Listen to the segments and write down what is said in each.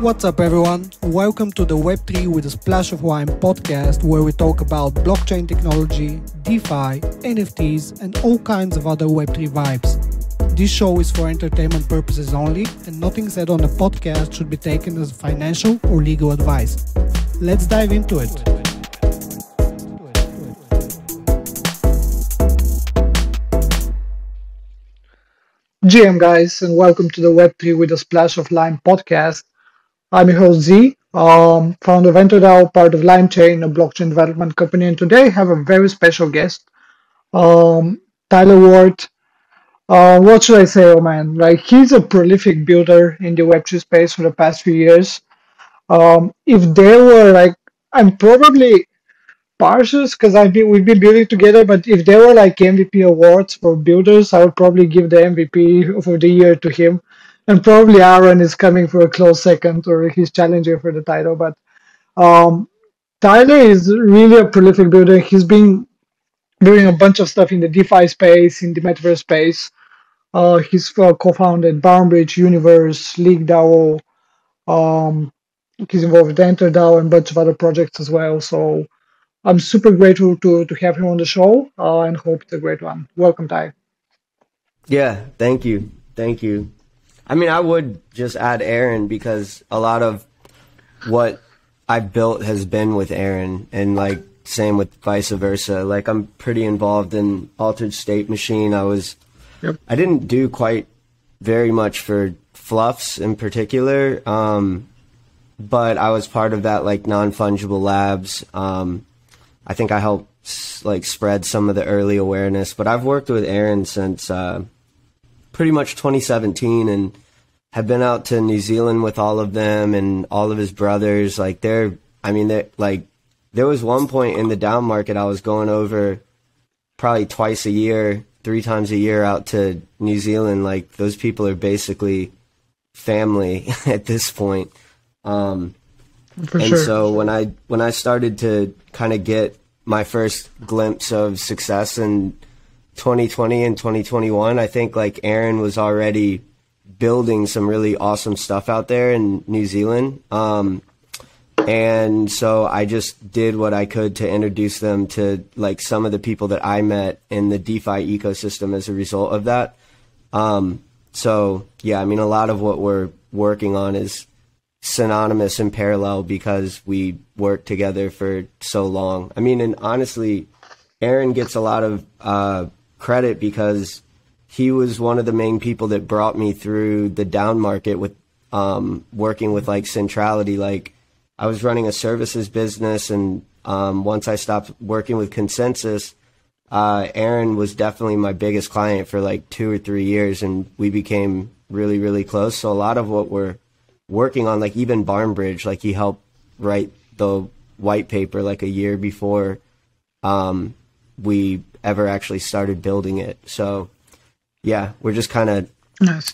What's up, everyone? Welcome to the Web3 with a Splash of Wine podcast, where we talk about blockchain technology, DeFi, NFTs, and all kinds of other Web3 vibes. This show is for entertainment purposes only, and nothing said on the podcast should be taken as financial or legal advice. Let's dive into it. GM guys, and welcome to the Web3 with a Splash of Lime podcast. I'm your host Z, founder of DAO, part of LimeChain, a blockchain development company, and today I have a very special guest, Tyler Ward. What should I say, oh man? Like, he's a prolific builder in the Web3 space for the past few years. If there were I'm probably partial because we've been building together, but if there were like MVP awards for builders, I would probably give the MVP for the year to him. And probably Aaron is coming for a close second, or he's challenging for the title. But Tyler is really a prolific builder. He's been doing a bunch of stuff in the DeFi space, in the metaverse space. He's co-founded BarnBridge, Universe, League DAO. He's involved with Enter DAO and a bunch of other projects as well. So I'm super grateful to have him on the show and hope it's a great one. Welcome, Ty. Yeah, thank you. Thank you. I mean, I would just add Aaron because a lot of what I built has been with Aaron, and like same with vice versa. Like, I'm pretty involved in Altered State Machine. I didn't do quite very much for Fluffs in particular, but I was part of that like non-fungible labs. I think I helped like spread some of the early awareness, but I've worked with Aaron since pretty much 2017 and have been out to New Zealand with all of them and all of his brothers. Like there was one point in the down market I was going over probably twice a year, 3 times a year out to New Zealand. Like, those people are basically family at this point. So when I started to kind of get my first glimpse of success in 2020 and 2021, I think like Aaron was already building some really awesome stuff out there in New Zealand. And so I just did what I could to introduce them to like some of the people that I met in the DeFi ecosystem as a result of that. So yeah, I mean, a lot of what we're working on is synonymous and parallel because we worked together for so long. I mean, and honestly, Aaron gets a lot of credit because he was one of the main people that brought me through the down market with working with like Centrality. Like, I was running a services business, and once I stopped working with Consensus, Aaron was definitely my biggest client for like 2 or 3 years, and we became really, really close. So a lot of what we're working on, like even BarnBridge, like he helped write the white paper like a year before we ever actually started building it. So yeah, we're just kind of,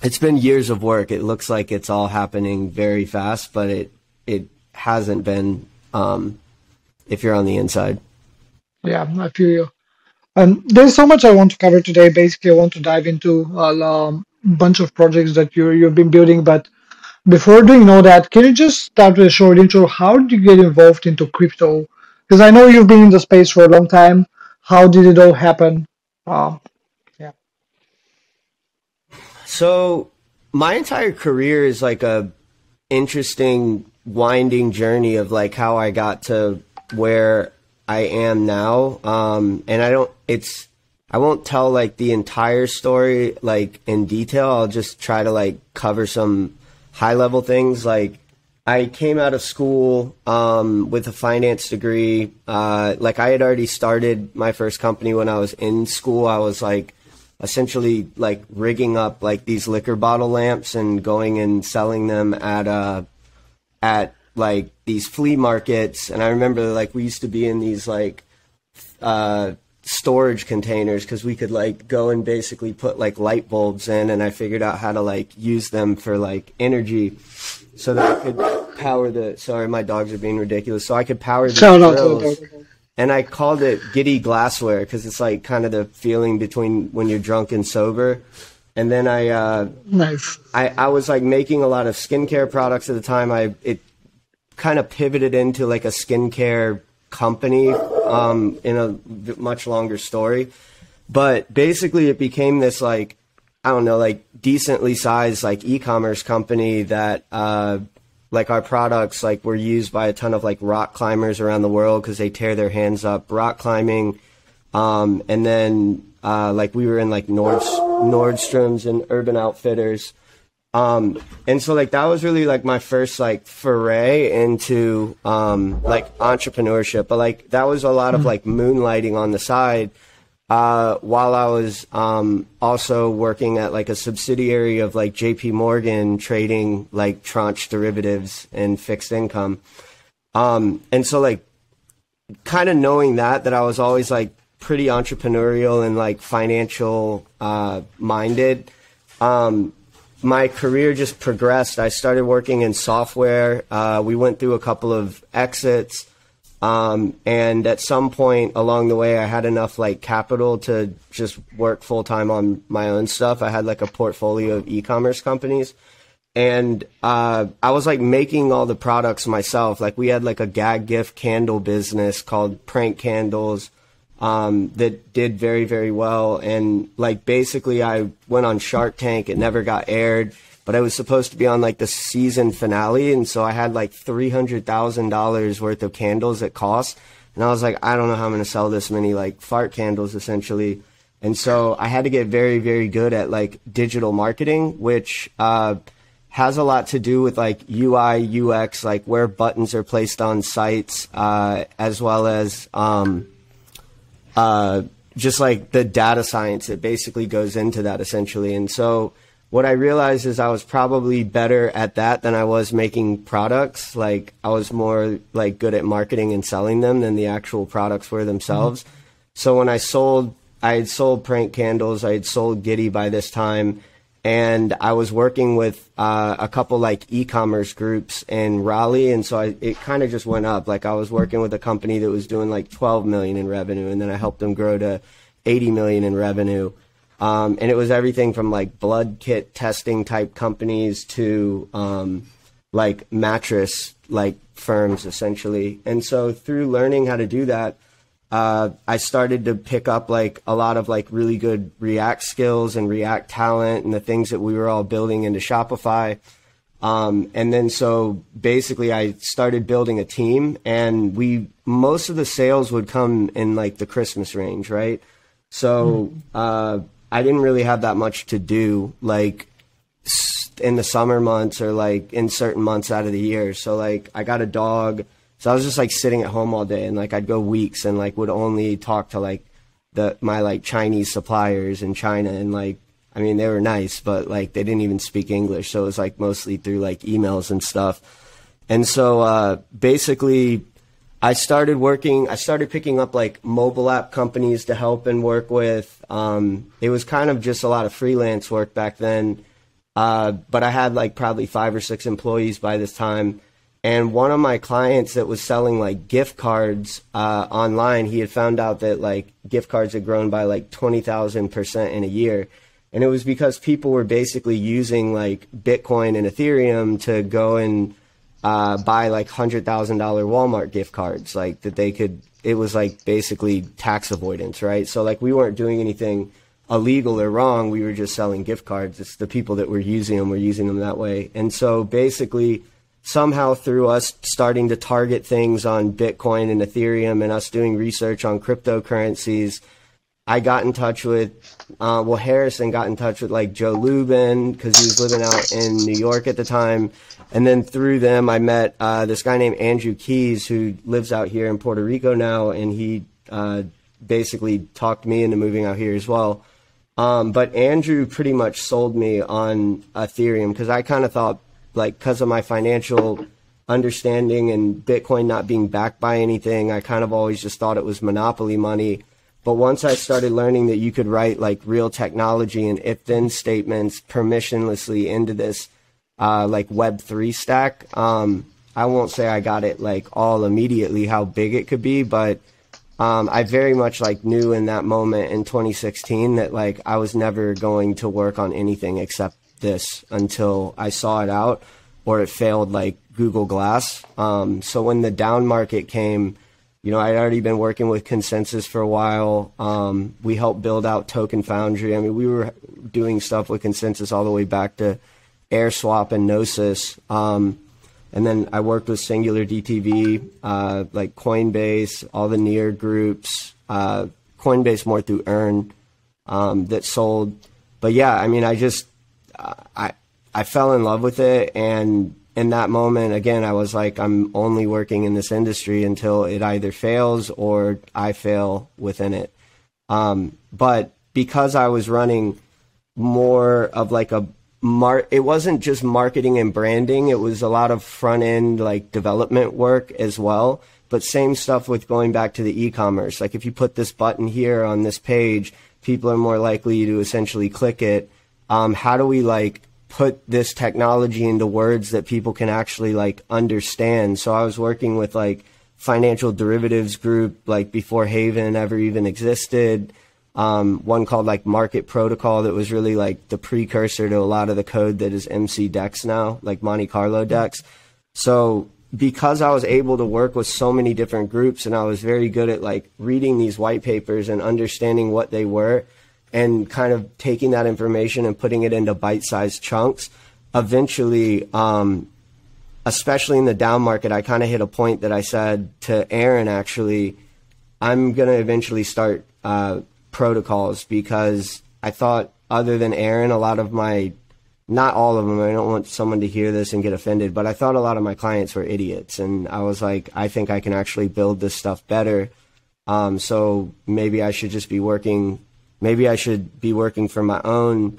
it's been years of work. It looks like it's all happening very fast, but it hasn't been if you're on the inside. Yeah, I feel you. There's so much I want to cover today. Basically, I want to dive into a bunch of projects that you've been building, but before doing all that, can you just start with a short intro? How did you get involved into crypto? Because I know you've been in the space for a long time. How did it all happen? Yeah. So my entire career is like a interesting winding journey of like how I got to where I am now. And I won't tell like the entire story like in detail. I'll just try to like cover some high level things. Like, I came out of school with a finance degree. Like, I had already started my first company when I was in school. I was like essentially like rigging up like these liquor bottle lamps and going and selling them at like these flea markets. And I remember like we used to be in these like storage containers because we could like go and basically put like light bulbs in, and I figured out how to like use them for like energy so that I could power sorry, my dogs are being ridiculous. So I could power the grills. And I called it giddy glassware because it's like kind of the feeling between when you're drunk and sober. And then Nice. I was like making a lot of skincare products at the time. It kind of pivoted into like a skincare company in a much longer story. But basically it became this like, I don't know, like decently sized like e-commerce company that like our products like were used by a ton of like rock climbers around the world because they tear their hands up rock climbing. And then like we were in like Nordstrom's and Urban Outfitters. And so like that was really like my first like foray into like entrepreneurship, but like that was a lot of like moonlighting on the side while I was also working at like a subsidiary of like JP Morgan trading like tranche derivatives and fixed income. And so like kind of knowing that I was always like pretty entrepreneurial and like financial minded. My career just progressed. I started working in software. We went through a couple of exits. And at some point along the way, I had enough like capital to just work full time on my own stuff. I had like a portfolio of e-commerce companies, and I was like making all the products myself. Like we had like a gag gift candle business called Prank Candles that did very, very well. And like basically I went on Shark Tank. It never got aired, but I was supposed to be on like the season finale. And so I had like $300,000 worth of candles at cost. And I was like, I don't know how I'm going to sell this many like fart candles essentially. And so I had to get very, very good at like digital marketing, which has a lot to do with like UI, UX, like where buttons are placed on sites, as well as just like the data science that basically goes into that essentially. And so what I realized is I was probably better at that than I was making products. Like I was more like good at marketing and selling them than the actual products were themselves. Mm-hmm. So when I had sold Prank Candles, I had sold Giddy by this time, and I was working with a couple like e-commerce groups in Raleigh, and so it kind of just went up. Like I was working with a company that was doing like 12 million in revenue, and then I helped them grow to 80 million in revenue. And it was everything from like blood kit testing type companies to like mattress like firms essentially. And so through learning how to do that, I started to pick up like a lot of like really good React skills and React talent and the things that we were all building into Shopify. And then so basically I started building a team, and most of the sales would come in like the Christmas range, right? So I didn't really have that much to do like in the summer months or like in certain months out of the year. So like I got a dog. So I was just like sitting at home all day, and like I'd go weeks and like would only talk to like my like Chinese suppliers in China. And like, I mean, they were nice, but like they didn't even speak English. So it was like mostly through like emails and stuff. And so basically I started picking up like mobile app companies to help and work with. It was kind of just a lot of freelance work back then. But I had like probably 5 or 6 employees by this time. And one of my clients that was selling like gift cards online, he had found out that like gift cards had grown by like 20,000% in a year. And it was because people were basically using like Bitcoin and Ethereum to go and buy like $100,000 Walmart gift cards, like that they could, it was like basically tax avoidance, right? So like we weren't doing anything illegal or wrong. We were just selling gift cards. It's the people that were using them that way. And so basically somehow through us starting to target things on Bitcoin and Ethereum and us doing research on cryptocurrencies, I got in touch with, Harrison got in touch with like Joe Lubin because he was living out in New York at the time. And then through them, I met this guy named Andrew Keys, who lives out here in Puerto Rico now. And he basically talked me into moving out here as well. But Andrew pretty much sold me on Ethereum because I kind of thought, like, because of my financial understanding and Bitcoin not being backed by anything, I kind of always just thought it was monopoly money. But once I started learning that you could write like real technology and if-then statements permissionlessly into this like Web3 stack, I won't say I got it like all immediately how big it could be, but I very much like knew in that moment in 2016 that like I was never going to work on anything except this until I saw it out or it failed like Google Glass. So when the down market came, you know, I'd already been working with Consensus for a while. We helped build out Token Foundry. I mean, we were doing stuff with Consensus all the way back to AirSwap and Gnosis. And then I worked with Singular DTV, like Coinbase, all the near groups, Coinbase more through Earn, that sold. But yeah, I mean, I fell in love with it. And in that moment, again, I was like, I'm only working in this industry until it either fails or I fail within it. But because I was running more of like it wasn't just marketing and branding. It was a lot of front end like development work as well. But same stuff with going back to the e-commerce. Like if you put this button here on this page, people are more likely to essentially click it. How do we like put this technology into words that people can actually like understand? So I was working with like financial derivatives group, like before Haven ever even existed. One called like Market Protocol that was really like the precursor to a lot of the code that is MC Dex now, like Monte Carlo Dex. So because I was able to work with so many different groups and I was very good at like reading these white papers and understanding what they were and kind of taking that information and putting it into bite-sized chunks, eventually, especially in the down market, I kind of hit a point that I said to Aaron, actually, I'm going to eventually start protocols, because I thought other than Aaron, a lot of my, not all of them, I don't want someone to hear this and get offended, but I thought a lot of my clients were idiots. And I was like, I think I can actually build this stuff better. So maybe I should just be working, maybe I should be working for my own,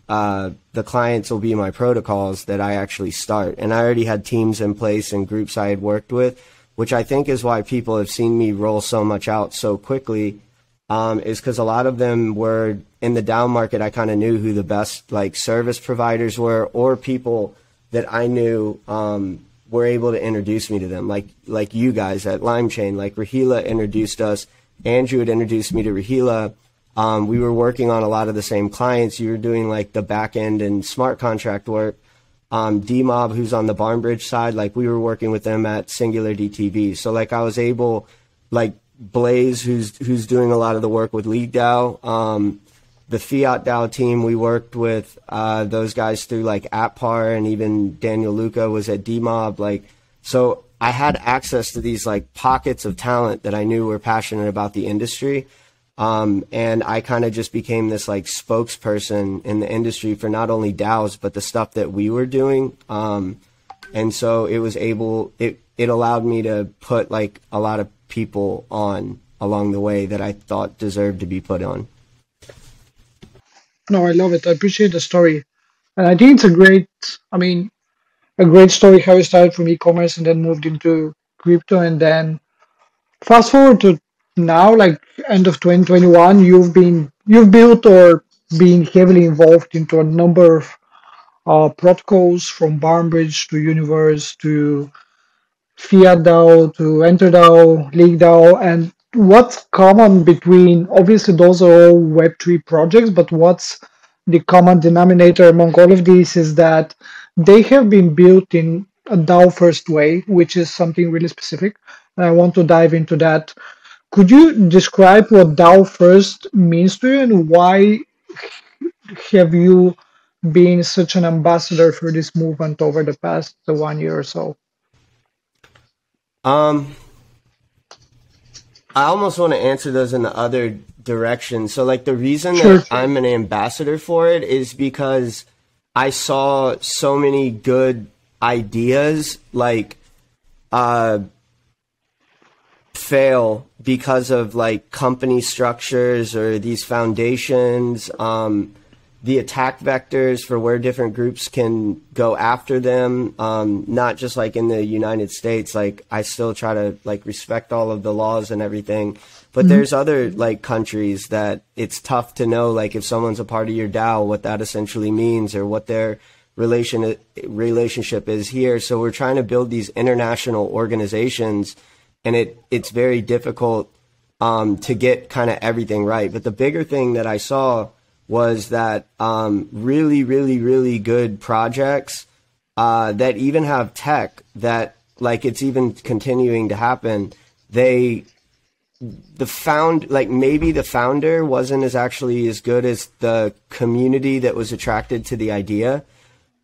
the clients will be my protocols that I actually start. And I already had teams in place and groups I had worked with, which I think is why people have seen me roll so much out so quickly. Is because a lot of them were in the down market. I kind of knew who the best like service providers were, or people that I knew were able to introduce me to them, like you guys at LimeChain. Like Rahila introduced us. Andrew had introduced me to Rahila. We were working on a lot of the same clients. You were doing like the back end and smart contract work. D-Mob, who's on the BarnBridge side, like we were working with them at Singular DTV. So like I was able, like Blaze, who's doing a lot of the work with League DAO, the Fiat DAO team, we worked with those guys through like AppPar, and even Daniel Luca was at D-Mob. Like, so I had access to these like pockets of talent that I knew were passionate about the industry. And I kind of just became this like spokesperson in the industry for not only DAOs, but the stuff that we were doing. And so it allowed me to put like a lot of people on along the way that I thought deserved to be put on. No, I love it. I appreciate the story. And I think it's a great story how you started from e-commerce and then moved into crypto. And then fast forward to now, like end of 2021, you've built or been heavily involved into a number of protocols, from BarnBridge to Universe to Fiat DAO to Enter DAO, League DAO. And what's common between, obviously those are all Web3 projects, but what's the common denominator among all of these is that they have been built in a DAO-first way, which is something really specific. And I want to dive into that. Could you describe what DAO-first means to you, and why have you been such an ambassador for this movement over the past 1 year or so? I almost want to answer those in the other direction. So like the reason Sure. that I'm an ambassador for it is because I saw so many good ideas like fail because of like company structures or these foundations, the attack vectors for where different groups can go after them, not just like in the United States. Like I still try to like respect all of the laws and everything, but there's other like countries that it's tough to know, like if someone's a part of your DAO, what that essentially means or what their relationship is here. So we're trying to build these international organizations, and it's very difficult to get kind of everything right. But the bigger thing that I saw was that really, really, really good projects that even have tech that, like, it's even continuing to happen. Maybe the founder wasn't as good as the community that was attracted to the idea.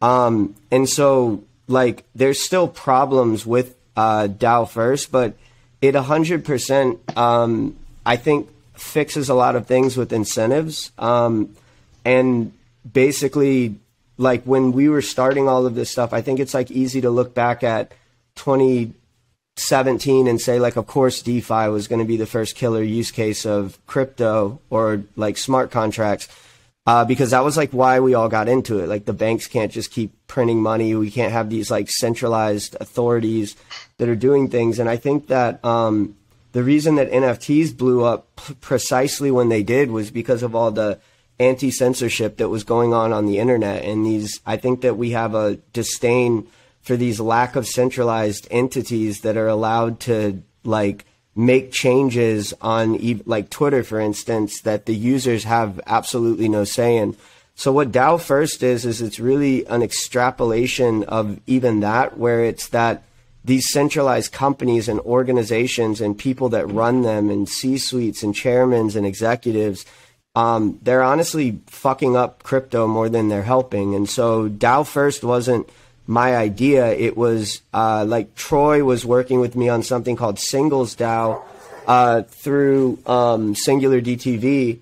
And so, like, there's still problems with DAO-first, but it 100%, I think, fixes a lot of things with incentives. And basically, like, when we were starting all of this stuff, I think it's, like, easy to look back at 2017 and say, like, of course DeFi was going to be the first killer use case of crypto or, like, smart contracts, because that was, like, why we all got into it. Like, the banks can't just keep printing money. We can't have these, like, centralized authorities that are doing things. And I think that the reason that NFTs blew up precisely when they did was because of all the anti-censorship that was going on the internet. And I think that we have a disdain for these lack of centralized entities that are allowed to, like, make changes on, like, Twitter, for instance, that the users have absolutely no say in. So what DAO-first is it's really an extrapolation of even that, where it's that these centralized companies and organizations and people that run them and C-suites and chairmen and executives, they're honestly fucking up crypto more than they're helping. And so DAO-first wasn't my idea. It was like Troy was working with me on something called Singles DAO through Singular DTV.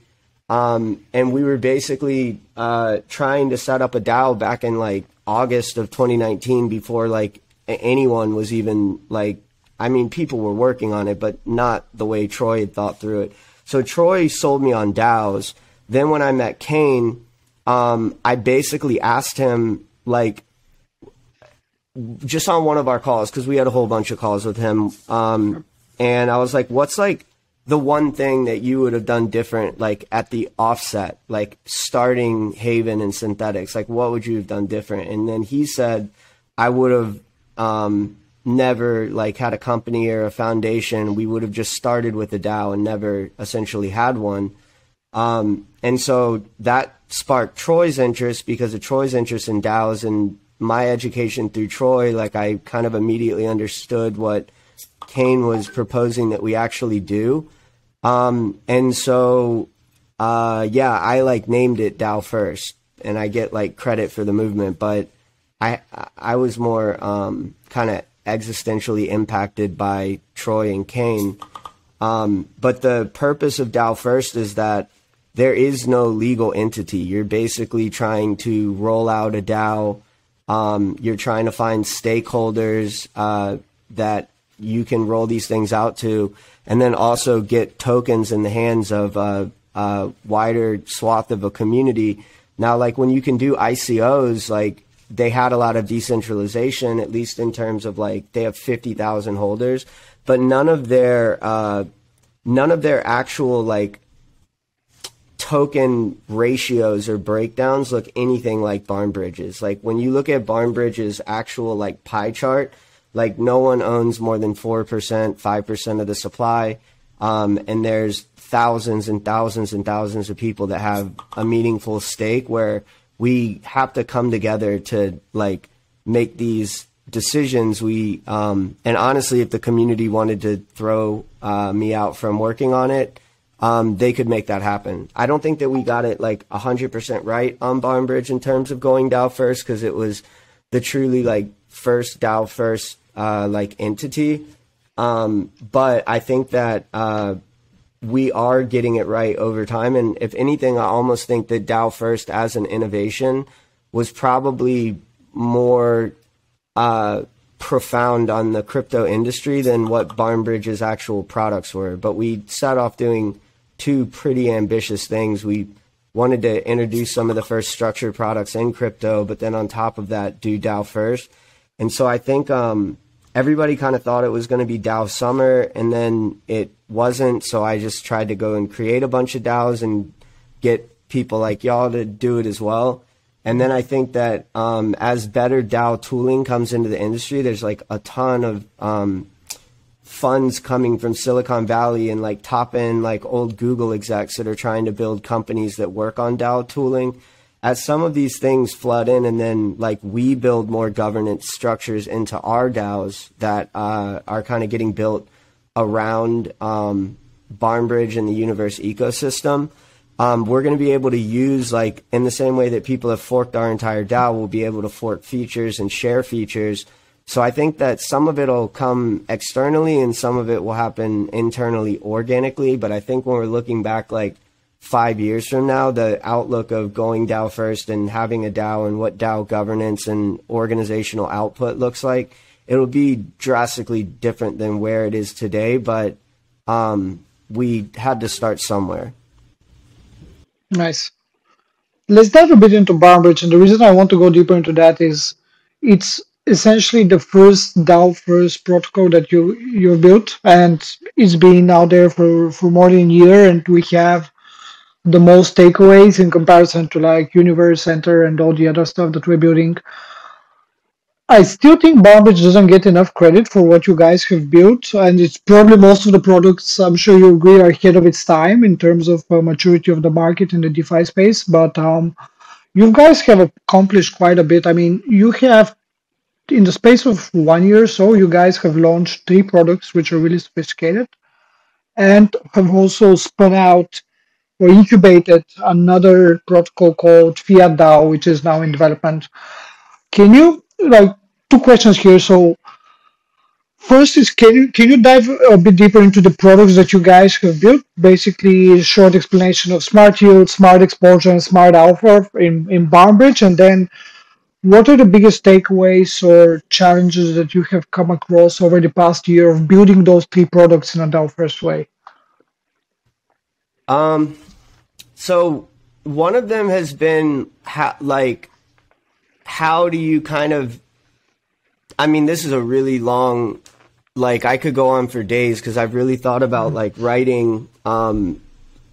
And we were basically trying to set up a DAO back in, like, August of 2019 before, like, anyone was even, like, I mean, people were working on it, but not the way Troy had thought through it. So Troy sold me on DAOs. Then when I met Kane, I basically asked him, like, just on one of our calls, because we had a whole bunch of calls with him, and I was like, what's, like, the one thing that you would have done different, like, at the offset, like, starting Haven and Synthetics? Like, what would you have done different? And then he said, I would have never, like, had a company or a foundation. We would have just started with a DAO and never essentially had one. And so that sparked Troy's interest, because of Troy's interest in DAOs and my education through Troy. Like, I kind of immediately understood what Kane was proposing that we actually do. And so, yeah, I, like, named it DAO-first, and I get, like, credit for the movement, but I was more kind of existentially impacted by Troy and Kane. But the purpose of DAO-first is that there is no legal entity. You're basically trying to roll out a DAO. You're trying to find stakeholders that you can roll these things out to, and then also get tokens in the hands of a wider swath of a community. Now, like, when you can do ICOs, like, they had a lot of decentralization, at least in terms of, like, they have 50,000 holders, but none of their actual, like, token ratios or breakdowns look anything like BarnBridge's. Like, when you look at BarnBridge's actual, like, pie chart, like, no one owns more than 4%, 5% of the supply. And there's thousands and thousands and thousands of people that have a meaningful stake, where we have to come together to, like, make these decisions. And honestly, if the community wanted to throw me out from working on it, they could make that happen. I don't think that we got it, like, 100% right on BarnBridge in terms of going DAO-first, because it was the truly, like, first DAO-first like, entity. But I think that we are getting it right over time. And if anything, I almost think that DAO-first as an innovation was probably more profound on the crypto industry than what BarnBridge's actual products were. But we set off doing two pretty ambitious things. We wanted to introduce some of the first structured products in crypto, but then on top of that, do DAO-first. And so I think everybody kind of thought it was going to be DAO summer, and then it wasn't. So I just tried to go and create a bunch of DAOs and get people like y'all to do it as well. And then I think that as better DAO tooling comes into the industry, there's, like, a ton of funds coming from Silicon Valley and like top end like old Google execs that are trying to build companies that work on DAO tooling. As some of these things flood in, and then like we build more governance structures into our DAOs that are kind of getting built around BarnBridge and the Universe ecosystem, we're going to be able to use, like, in the same way that people have forked our entire DAO, we'll be able to fork features and share features. So I think that some of it will come externally and some of it will happen internally organically. But I think when we're looking back like 5 years from now, the outlook of going DAO first and having a DAO and what DAO governance and organizational output looks like, it'll be drastically different than where it is today. But we had to start somewhere. Nice. Let's dive a bit into BarnBridge, and the reason I want to go deeper into that is it's essentially the first DAO-first protocol that you built, and it's been out there for more than a year, and we have the most takeaways in comparison to like Universe Center and all the other stuff that we're building. I still think BarnBridge doesn't get enough credit for what you guys have built, and it's probably most of the products, I'm sure you agree, are ahead of its time in terms of maturity of the market in the DeFi space. But you guys have accomplished quite a bit. I mean, you have, in the space of 1 year or so, you guys have launched 3 products which are really sophisticated, and have also spun out or incubated another protocol called Fiat DAO, which is now in development. Can you, like, 2 questions here? So first is, can you dive a bit deeper into the products that you guys have built? Basically, a short explanation of smart yield, smart exposure, and smart alpha in BarnBridge, and then what are the biggest takeaways or challenges that you have come across over the past year of building those 3 products in a DAO-first way? So one of them has been how do you kind of, I mean, this is a really long, like I could go on for days because I've really thought about like writing,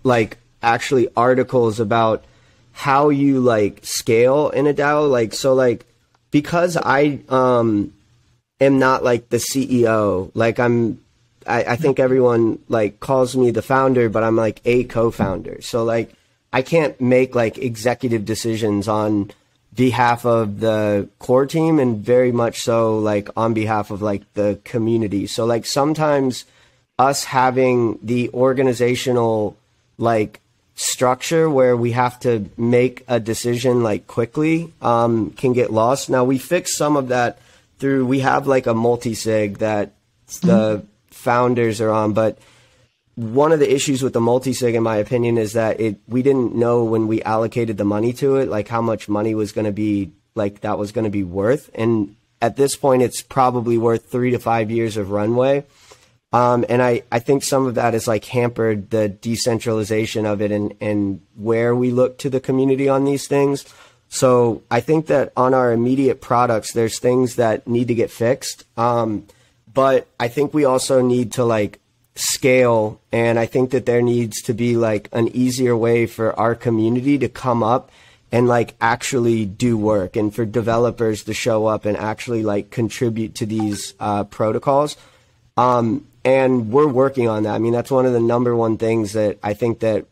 like actually articles about how you like scale in a DAO. Like, so like, because I, am not like the CEO, like I think everyone like calls me the founder, but I'm like a co-founder. So like, I can't make like executive decisions on behalf of the core team, and very much so like on behalf of like the community. So like sometimes us having the organizational like structure where we have to make a decision like quickly can get lost. Now we fix some of that through, we have like a multi-sig that the founders are on, but one of the issues with the multi-sig, in my opinion, is that we didn't know when we allocated the money to it, like how much money was going to be, like that was going to be worth. And at this point, it's probably worth 3 to 5 years of runway. And I think some of that has like hampered the decentralization of it and where we look to the community on these things. So I think that on our immediate products, there's things that need to get fixed. But I think we also need to like scale, and I think that there needs to be like an easier way for our community to come up and like actually do work, and for developers to show up and actually like contribute to these protocols. And we're working on that. I mean, that's one of the number one things that I think that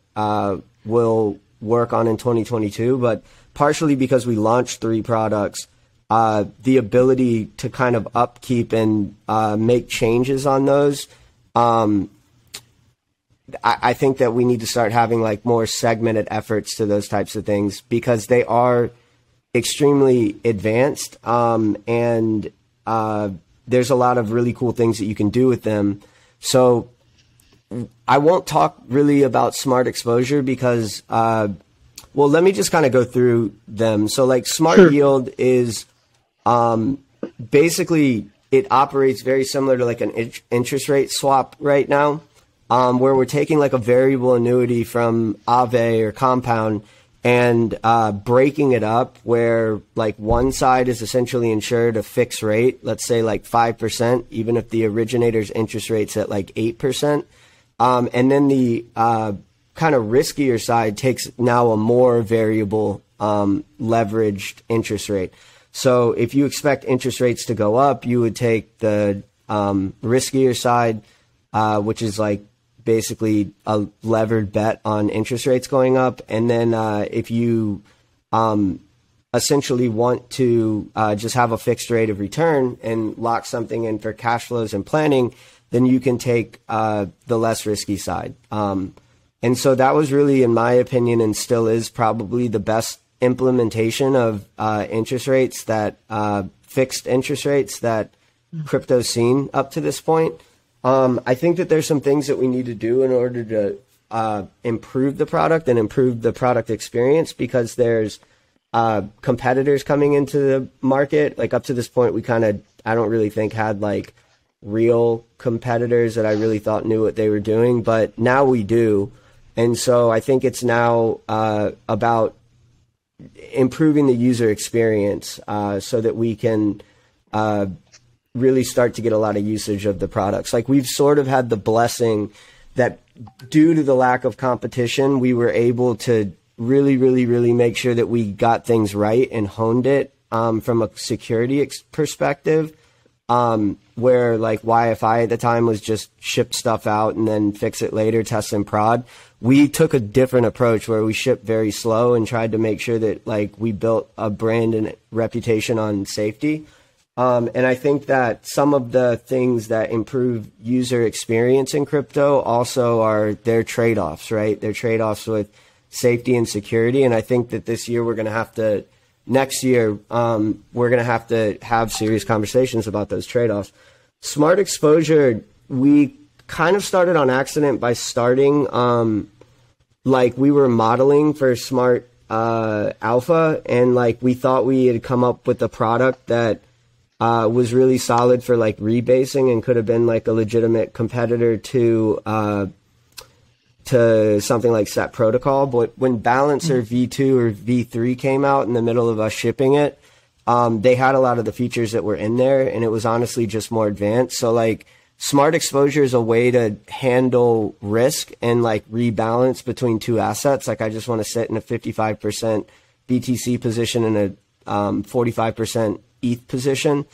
we'll work on in 2022, but partially because we launched 3 products, the ability to kind of upkeep and make changes on those. I think that we need to start having like more segmented efforts to those types of things, because they are extremely advanced, and there's a lot of really cool things that you can do with them. So I won't talk really about smart exposure because, well, let me just kind of go through them. So like smart yield is basically, it operates very similar to like an interest rate swap right now, where we're taking like a variable annuity from Aave or Compound and breaking it up where like one side is essentially insured a fixed rate, let's say like 5%, even if the originator's interest rate's at like 8%. And then the kind of riskier side takes now a more variable leveraged interest rate. So if you expect interest rates to go up, you would take the riskier side, which is like basically a levered bet on interest rates going up. And then if you essentially want to just have a fixed rate of return and lock something in for cash flows and planning, then you can take the less risky side. And so that was really, in my opinion, and still is probably the best implementation of interest rates that fixed interest rates that crypto's seen up to this point. I think that there's some things that we need to do in order to improve the product and improve the product experience, because there's competitors coming into the market. Like up to this point, I don't really think had like real competitors that I really thought knew what they were doing, but now we do. And so I think it's now about improving the user experience so that we can really start to get a lot of usage of the products. Like we've sort of had the blessing that due to the lack of competition, we were able to really make sure that we got things right and honed it from a security perspective, where like YFI at the time was just ship stuff out and then fix it later, test and prod. We took a different approach where we shipped very slow and tried to make sure that like we built a brand and reputation on safety. And I think that some of the things that improve user experience in crypto also are their trade-offs, right? Their trade-offs with safety and security. And I think that this year next year, we're going to have serious conversations about those trade-offs. Smart exposure, we kind of started on accident by starting, like we were modeling for smart alpha, and like we thought we had come up with a product that was really solid for like rebasing and could have been like a legitimate competitor to something like Set Protocol. But when Balancer V2 or V3 came out in the middle of us shipping it, they had a lot of the features that were in there, and it was honestly just more advanced. So like smart exposure is a way to handle risk and like rebalance between two assets. Like I just want to sit in a 55% BTC position and a 45% ETH position.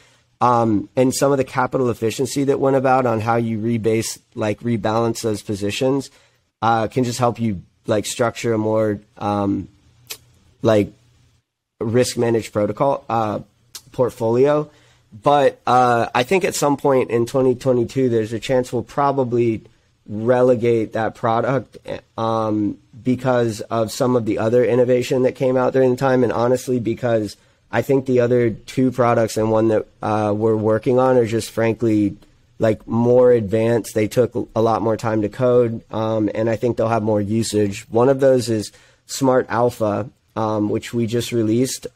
And some of the capital efficiency that went about on how you rebalance those positions can just help you like structure a more like risk managed protocol portfolio. But I think at some point in 2022, there's a chance we'll probably relegate that product because of some of the other innovation that came out during the time. And honestly, because I think the other two products and one that we're working on are just frankly like more advanced. They took a lot more time to code, and I think they'll have more usage. One of those is Smart Alpha, which we just released.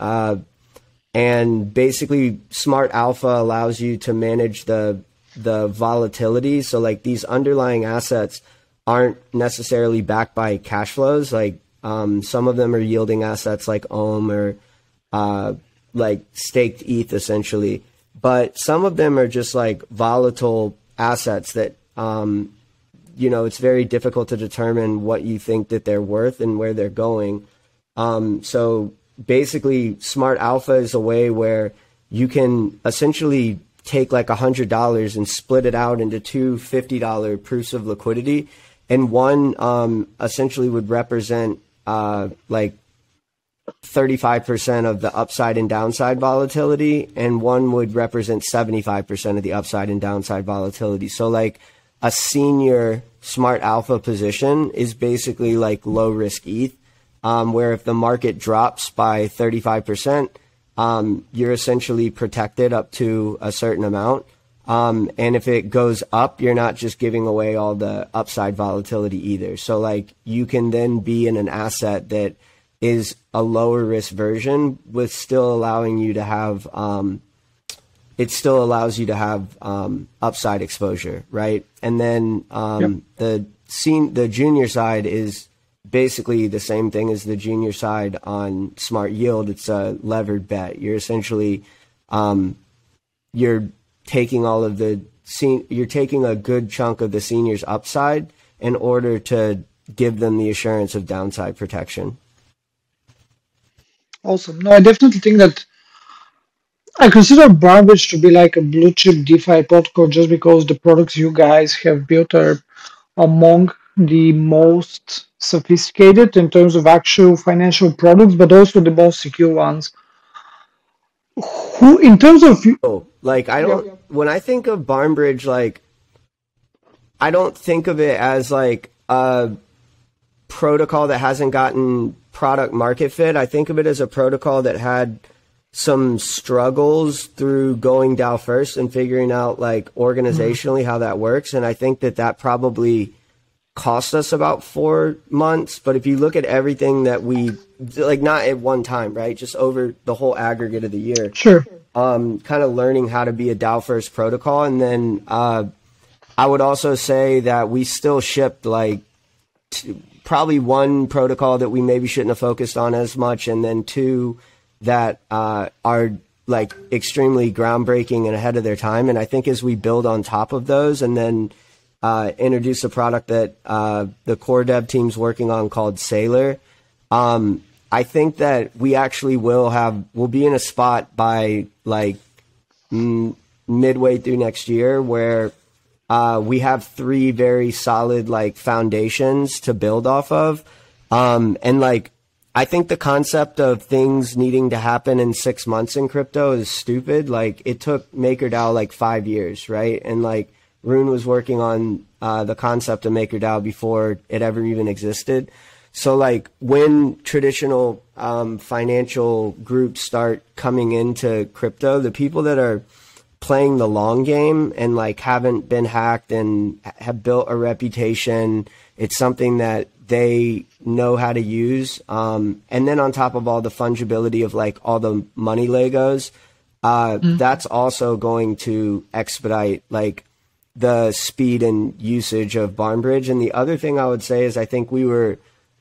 And basically, Smart Alpha allows you to manage the volatility. So like these underlying assets aren't necessarily backed by cash flows. Like some of them are yielding assets like Ohm or like staked ETH essentially. But some of them are just like volatile assets that, it's very difficult to determine what you think that they're worth and where they're going. So basically, Smart Alpha is a way where you can essentially take like $100 and split it out into two $50 proofs of liquidity. And one essentially would represent like 35% of the upside and downside volatility, and one would represent 75% of the upside and downside volatility. So like a senior Smart Alpha position is basically like low risk ETH, where if the market drops by 35%, you're essentially protected up to a certain amount. And if it goes up, you're not just giving away all the upside volatility either. So like you can then be in an asset that is a lower risk version with still allowing you to have, it still allows you to have upside exposure, right? And then the junior side is basically the same thing as the junior side on Smart Yield. It's a levered bet. You're essentially you're taking you're taking a good chunk of the senior's upside in order to give them the assurance of downside protection. Awesome. No, I definitely think that I consider BarnBridge to be like a blue chip DeFi protocol just because the products you guys have built are among the most sophisticated in terms of actual financial products, but also the most secure ones. Who, in terms of, Oh, like I yeah, don't when I think of BarnBridge, like I don't think of it as like a protocol that hasn't gotten product market fit. I think of it as a protocol that had some struggles through going DAO first and figuring out like organizationally how that works. And I think that that probably cost us about 4 months. But if you look at everything that we like, not at one time, right? Just over the whole aggregate of the year, sure. kind of learning how to be a DAO first protocol. And then I would also say that we still shipped like probably one protocol that we maybe shouldn't have focused on as much, and then two that are like extremely groundbreaking and ahead of their time. And I think as we build on top of those and then introduce a product that the core dev team's working on called Sailor, I think that we actually we'll be in a spot by like midway through next year where we have three very solid like foundations to build off of. And like, I think the concept of things needing to happen in 6 months in crypto is stupid. Like it took MakerDAO like 5 years, right? And like Rune was working on the concept of MakerDAO before it ever even existed. So like when traditional financial groups start coming into crypto, the people that are playing the long game and like haven't been hacked and have built a reputation, it's something that they know how to use. And then on top of all the fungibility of like all the money Legos, that's also going to expedite like the speed and usage of BarnBridge. And the other thing I would say is I think we were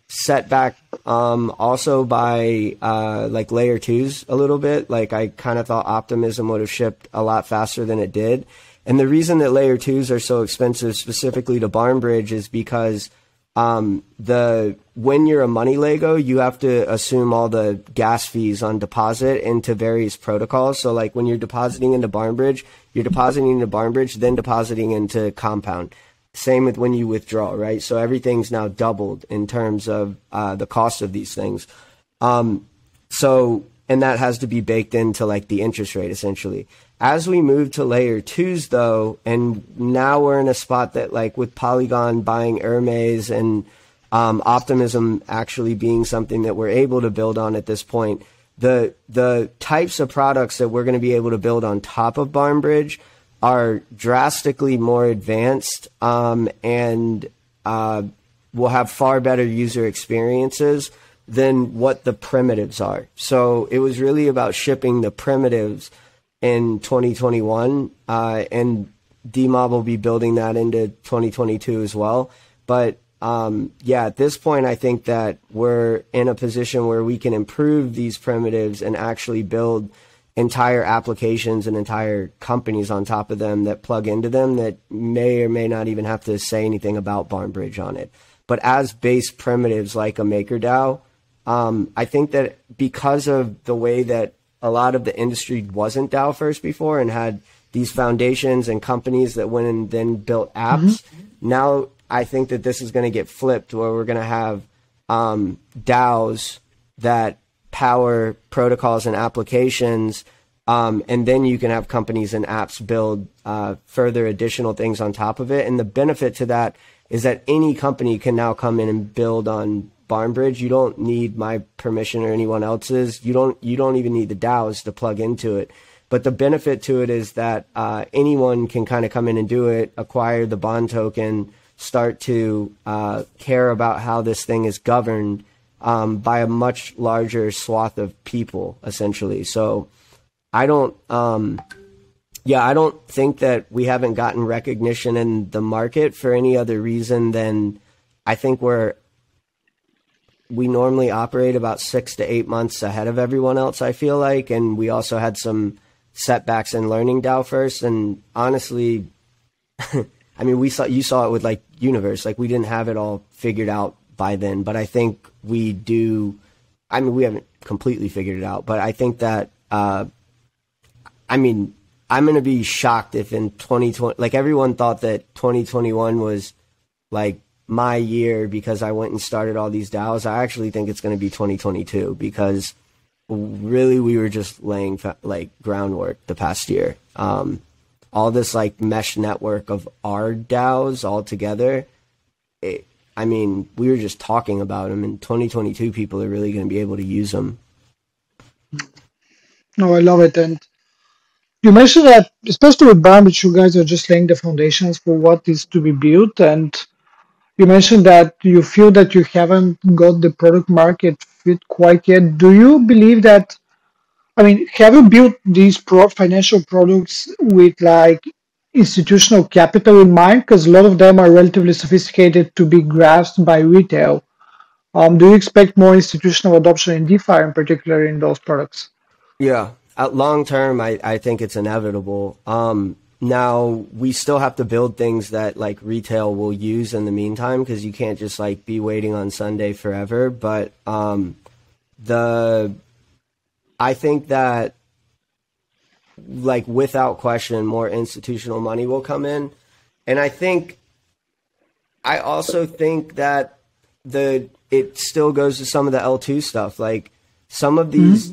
set back also by like layer twos a little bit. Like I kind of thought Optimism would have shipped a lot faster than it did. And the reason that layer twos are so expensive specifically to BarnBridge is because when you're a money Lego, you have to assume all the gas fees on deposit into various protocols. So like when you're depositing into BarnBridge, you're depositing into BarnBridge, then depositing into Compound. Same with when you withdraw, right? So everything's now doubled in terms of the cost of these things. And that has to be baked into like the interest rate essentially. As we move to layer twos though, and now we're in a spot that like with Polygon buying Hermes and Optimism actually being something that we're able to build on at this point, the types of products that we're going to be able to build on top of BarnBridge are drastically more advanced and will have far better user experiences than what the primitives are. So it was really about shipping the primitives in 2021, and DMob will be building that into 2022 as well. But yeah, at this point, I think that we're in a position where we can improve these primitives and actually build entire applications and entire companies on top of them that plug into them that may or may not even have to say anything about BarnBridge on it. But as base primitives like a MakerDAO, I think that because of the way that a lot of the industry wasn't DAO first before and had these foundations and companies that went and then built apps, now I think that this is going to get flipped where we're going to have DAOs that power protocols and applications, and then you can have companies and apps build further additional things on top of it. And the benefit to that is that any company can now come in and build on BarnBridge. You don't need my permission or anyone else's. You don't even need the DAOs to plug into it. But the benefit to it is that anyone can kind of come in and do it, acquire the bond token, start to care about how this thing is governed by a much larger swath of people, essentially. So I don't think that we haven't gotten recognition in the market for any other reason than I think we normally operate about 6 to 8 months ahead of everyone else, I feel like. And we also had some setbacks in learning DAO-first. And honestly, I mean, you saw it with like Universe, like we didn't have it all figured out by then, but I think we do. I mean, we haven't completely figured it out, but I think that I mean, I'm going to be shocked if in 2020, like everyone thought that 2021 was like my year because I went and started all these DAOs. I actually think it's going to be 2022 because really we were just laying like groundwork the past year. All this like mesh network of our DAOs all together. I mean, we were just talking about them. In 2022, people are really going to be able to use them. No, I love it. And you mentioned that, especially with BarnBridge, you guys are just laying the foundations for what is to be built. And you mentioned that you feel that you haven't got the product market fit quite yet. Do you believe that? I mean, have you built these financial products with like institutional capital in mind? Because a lot of them are relatively sophisticated to be grasped by retail. Do you expect more institutional adoption in DeFi, in particular, in those products? Yeah. Long term, I think it's inevitable. Now we still have to build things that like retail will use in the meantime, because you can't just like be waiting on Sunday forever. But I think that like without question, more institutional money will come in. And I also think that it still goes to some of the L2 stuff. Like some of these,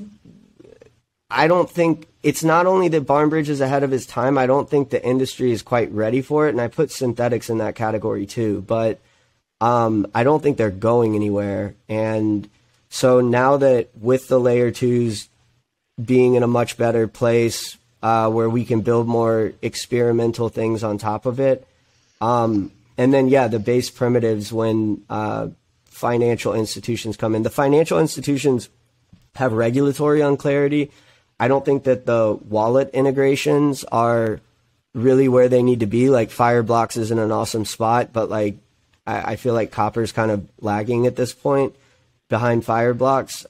I don't think it's not only that BarnBridge is ahead of its time. I don't think the industry is quite ready for it. And I put synthetics in that category too, but I don't think they're going anywhere. And so now that with the layer twos being in a much better place where we can build more experimental things on top of it. And then, yeah, the base primitives when financial institutions come in. The financial institutions have regulatory unclarity. I don't think that the wallet integrations are really where they need to be. Like Fireblocks is in an awesome spot, but like I feel like Copper's kind of lagging at this point behind Fireblocks.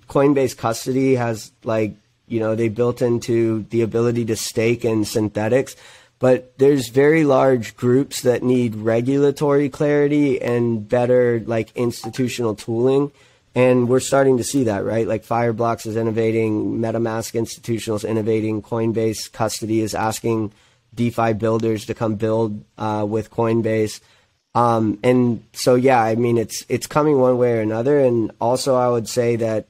Coinbase custody has like, they built into the ability to stake in synthetics, but there's very large groups that need regulatory clarity and better like institutional tooling. And we're starting to see that, right? Like Fireblocks is innovating, MetaMask Institutional is innovating, Coinbase custody is asking DeFi builders to come build with Coinbase. And so, yeah, I mean, it's coming one way or another. And also I would say that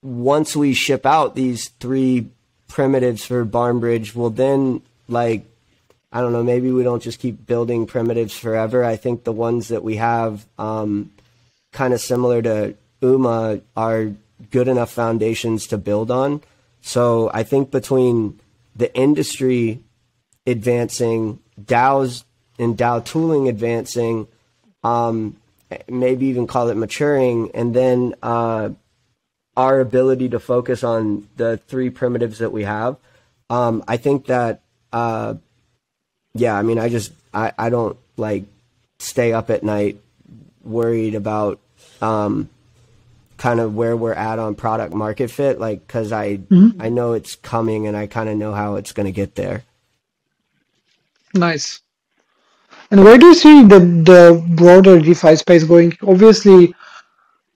once we ship out these 3 primitives for BarnBridge, we'll then like, I don't know, maybe we don't just keep building primitives forever. I think the ones that we have kind of similar to UMA are good enough foundations to build on. So I think between the industry advancing, DAOs and DAO tooling advancing, maybe even call it maturing, and then our ability to focus on the 3 primitives that we have. I think that, yeah, I mean, I don't like stay up at night worried about kind of where we're at on product market fit, like, cause I know it's coming and I kind of know how it's going to get there. Nice. And where do you see the broader DeFi space going? Obviously,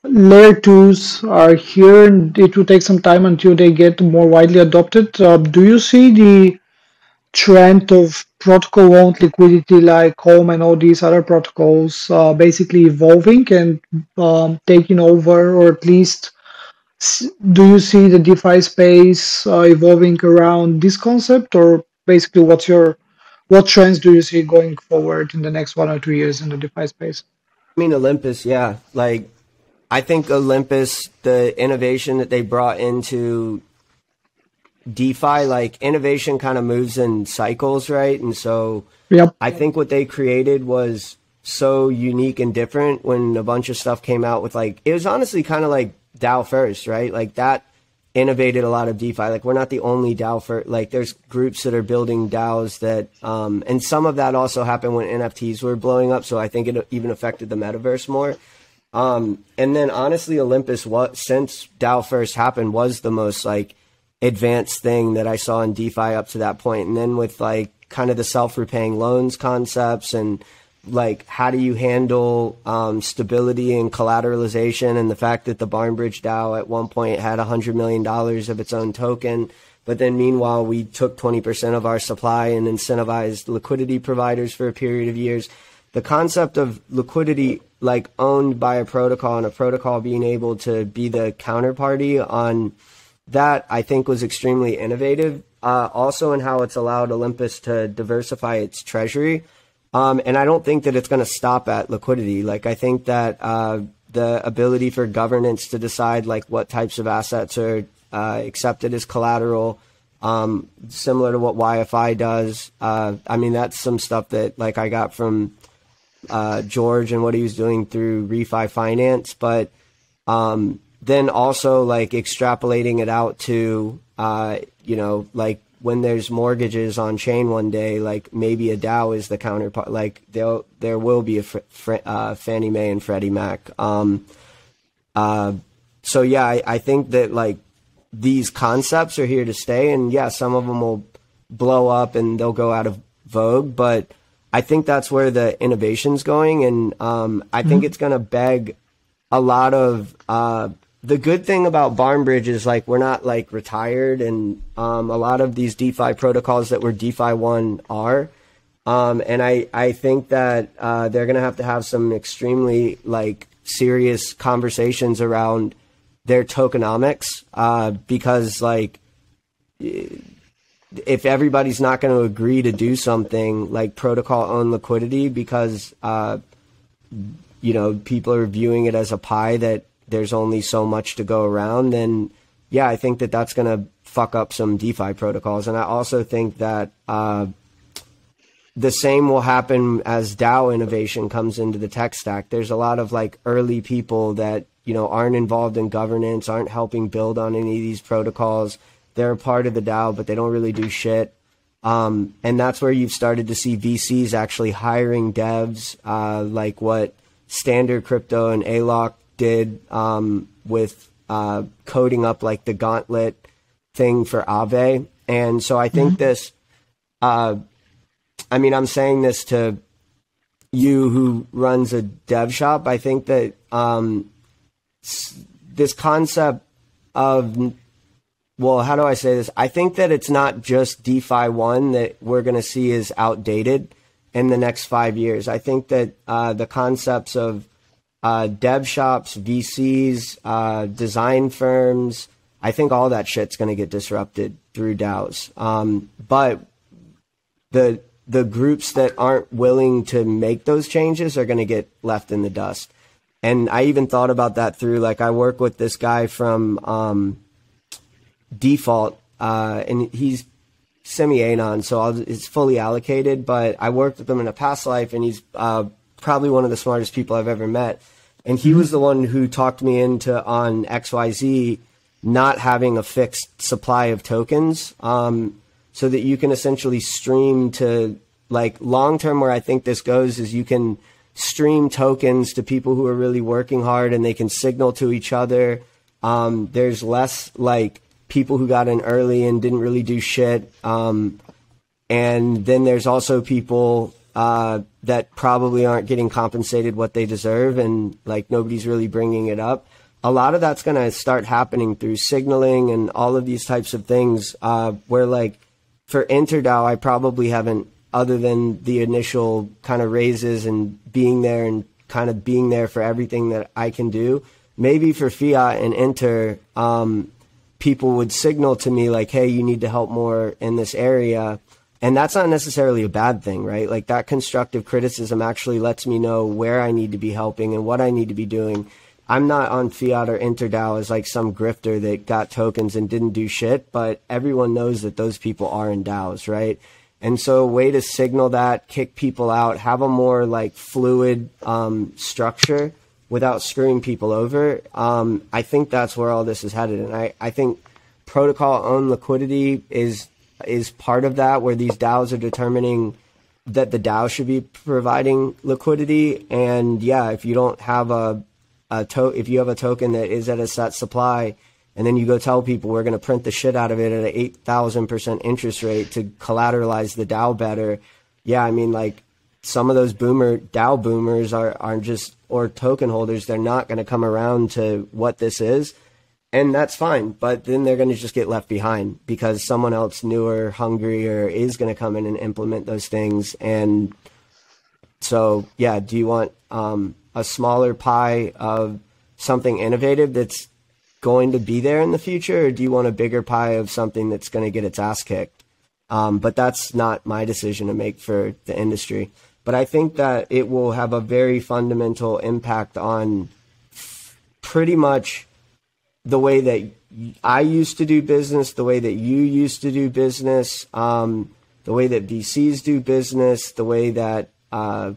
layer twos are here, and it will take some time until they get more widely adopted. Do you see the trend of protocol-owned liquidity like Home and all these other protocols basically evolving and taking over, or at least do you see the DeFi space evolving around this concept, or basically what trends do you see going forward in the next 1 or 2 years in the DeFi space? I mean, Olympus, yeah. Like, I think Olympus, the innovation that they brought into DeFi, like innovation kind of moves in cycles, right? And so Yep. I think what they created was so unique and different when a bunch of stuff came out with like, it was honestly kind of like DAO-first, right? Like that innovated a lot of DeFi. Like we're not the only DAO-first, like there's groups that are building DAOs that, and some of that also happened when NFTs were blowing up. So I think it even affected the metaverse more. And then honestly, Olympus, since DAO-first happened, was the most like advanced thing that I saw in DeFi up to that point. And then with like kind of the self-repaying loans concepts and like, how do you handle stability and collateralization, and the fact that the BarnBridge DAO at one point had $100 million of its own token, but then meanwhile we took 20% of our supply and incentivized liquidity providers for a period of years. The concept of liquidity, like, owned by a protocol, and a protocol being able to be the counterparty on that, I think was extremely innovative. Also in how it's allowed Olympus to diversify its treasury. And I don't think that it's going to stop at liquidity. Like, I think that the ability for governance to decide, like, what types of assets are accepted as collateral, similar to what YFI does. I mean, that's some stuff that, like, I got from George and what he was doing through refi finance. But then also, like, extrapolating it out to, you know, like, when there's mortgages on chain one day, like, maybe a DAO is the counterpart. Like, there will be a Fannie Mae and Freddie Mac. So yeah, I think that, like, these concepts are here to stay, and yeah, some of them will blow up and they'll go out of vogue, but I think that's where the innovation's going, and I think it's going to beg a lot of the good thing about BarnBridge is, like, we're not, like, retired, and a lot of these DeFi protocols that were DeFi 1 are. And I think that they're going to have some extremely, like, serious conversations around their tokenomics, because, like, if everybody's not going to agree to do something like protocol own liquidity because, you know, people are viewing it as a pie that there's only so much to go around, then yeah, I think that that's going to fuck up some DeFi protocols. And I also think that the same will happen as DAO innovation comes into the tech stack. There's a lot of, like, early people that, you know, aren't involved in governance, aren't helping build on any of these protocols. They're a part of the DAO, but they don't really do shit. And that's where you've started to see VCs actually hiring devs, like what Standard Crypto and ALOC did with coding up, like, the gauntlet thing for Aave. And so I think this, I mean, I'm saying this to you who runs a dev shop. I think that this concept of, well, how do I say this? I think that it's not just DeFi 1 that we're going to see is outdated in the next 5 years. I think that the concepts of dev shops, VCs, design firms, I think all that shit's going to get disrupted through DAOs. But the groups that aren't willing to make those changes are going to get left in the dust. And I even thought about that through, like, I work with this guy from Default, and he's semi-anon, so it's fully allocated, but I worked with him in a past life, and he's probably one of the smartest people I've ever met. And he was the one who talked me into, on XYZ, not having a fixed supply of tokens, so that you can essentially stream to, like, long-term, where I think this goes is you can stream tokens to people who are really working hard, and they can signal to each other. There's less, like, people who got in early and didn't really do shit. And then there's also people that probably aren't getting compensated what they deserve, and, like, nobody's really bringing it up. A lot of that's going to start happening through signaling and all of these types of things, where, like, for InterDAO, I probably haven't, other than the initial kind of raises and being there and kind of being there for everything that I can do. Maybe for Fiat and Inter, people would signal to me, like, hey, you need to help more in this area. And that's not necessarily a bad thing, right? Like, that constructive criticism actually lets me know where I need to be helping and what I need to be doing. I'm not on Fiat or InterDAO as, like, some grifter that got tokens and didn't do shit, but everyone knows that those people are in DAOs, right? And so a way to signal that, kick people out, have a more, like, fluid structure without screwing people over, I think that's where all this is headed. And I think protocol owned liquidity is part of that, where these DAOs are determining that the DAO should be providing liquidity. And yeah, if you don't have if you have a token that is at a set supply, and then you go tell people we're going to print the shit out of it at an 8,000% interest rate to collateralize the DAO better. Yeah, I mean, like, some of those DAO boomers are just, or token holders, they're not going to come around to what this is. And that's fine. But then they're going to just get left behind because someone else newer, hungrier is going to come in and implement those things. And so, yeah, do you want a smaller pie of something innovative that's going to be there in the future? Or do you want a bigger pie of something that's going to get its ass kicked? But that's not my decision to make for the industry. But I think that it will have a very fundamental impact on pretty much the way that I used to do business, the way that you used to do business, the way that VCs do business, the way that, I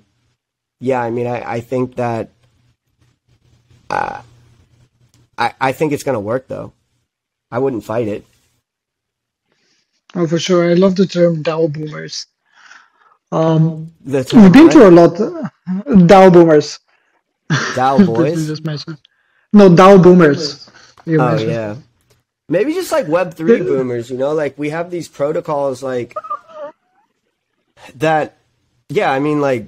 think that, I think it's going to work, though. I wouldn't fight it. Oh, for sure. I love the term DAO boomers. The term We've been what? through a lot. DAO boomers. DAO That you boys? just mentioned. No, DAO boomers. You Oh, mentioned. yeah. Maybe just like Web3 boomers, like we have these protocols like that. Yeah, I mean, like,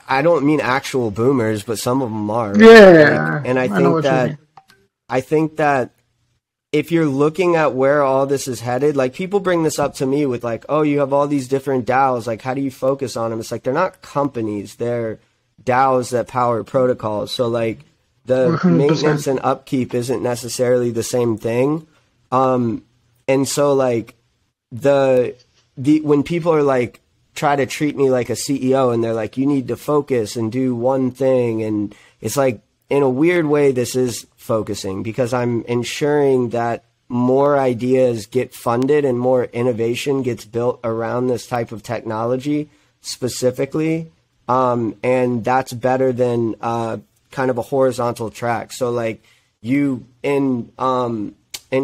I don't mean actual boomers, but some of them are. Right? Yeah, And I know what you mean. I think that if you're looking at where all this is headed, like people bring this up to me with like, oh, you have all these different DAOs. Like, how do you focus on them? It's like, they're not companies. They're DAOs that power protocols. So like the 100%. maintenance and upkeep isn't necessarily the same thing. And so like when people are like, try to treat me like a CEO and they're like, you need to focus and do one thing. And it's like, in a weird way, this is focusing because I'm ensuring that more ideas get funded and more innovation gets built around this type of technology specifically. And that's better than kind of a horizontal track. So like you in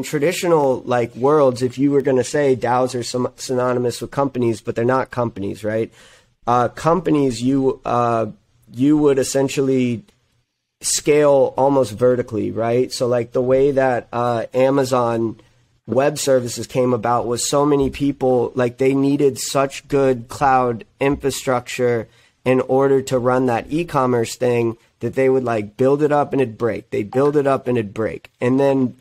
traditional like worlds, if you were going to say DAOs are synonymous with companies, but they're not companies, right? Companies, you would essentially scale almost vertically, right? So like the way that Amazon Web Services came about was so many people, like they needed such good cloud infrastructure in order to run that e-commerce thing that they would like build it up and it'd break. They'd build it up and it'd break. And then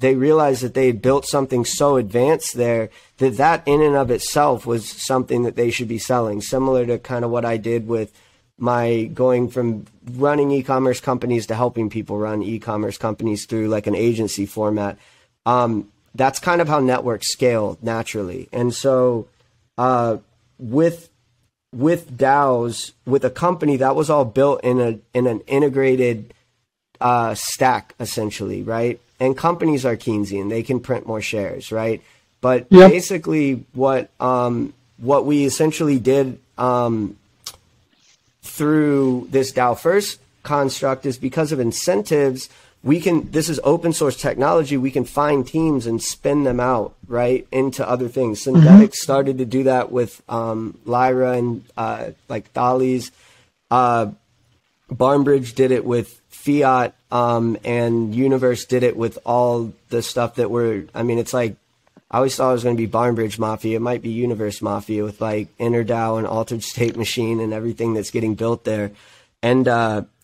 they realized that they had built something so advanced there that in and of itself was something that they should be selling, similar to kind of what I did with my going from running e-commerce companies to helping people run e-commerce companies through like an agency format. That's kind of how networks scale naturally. And so with DAOs, with a company, that was all built in an integrated stack essentially, right? And companies are Keynesian; they can print more shares, right? But Yep. basically, what we essentially did through this DAO-first construct is because of incentives. This is open source technology. We can find teams and spin them out right into other things. Synthetics started to do that with Lyra and like Dolly's. BarnBridge did it with Fiat, and Universe did it with all the stuff that it's like, I always thought it was going to be BarnBridge Mafia. It might be Universe Mafia with like InterDAO and Altered State Machine and everything that's getting built there. And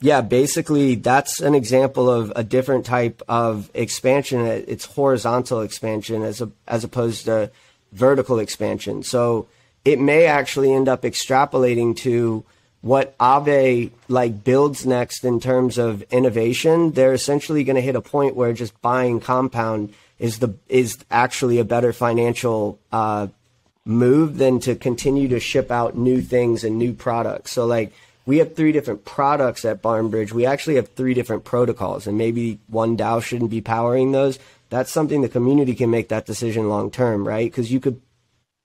basically that's an example of a different type of expansion. It's horizontal expansion as opposed to vertical expansion. So it may actually end up extrapolating to what Aave like builds next in terms of innovation. They're essentially going to hit a point where just buying Compound is actually a better financial move than to continue to ship out new things and new products. So like we have 3 different products at BarnBridge. We actually have 3 different protocols, and maybe one DAO shouldn't be powering those. That's something the community can make that decision long term, right? Because you could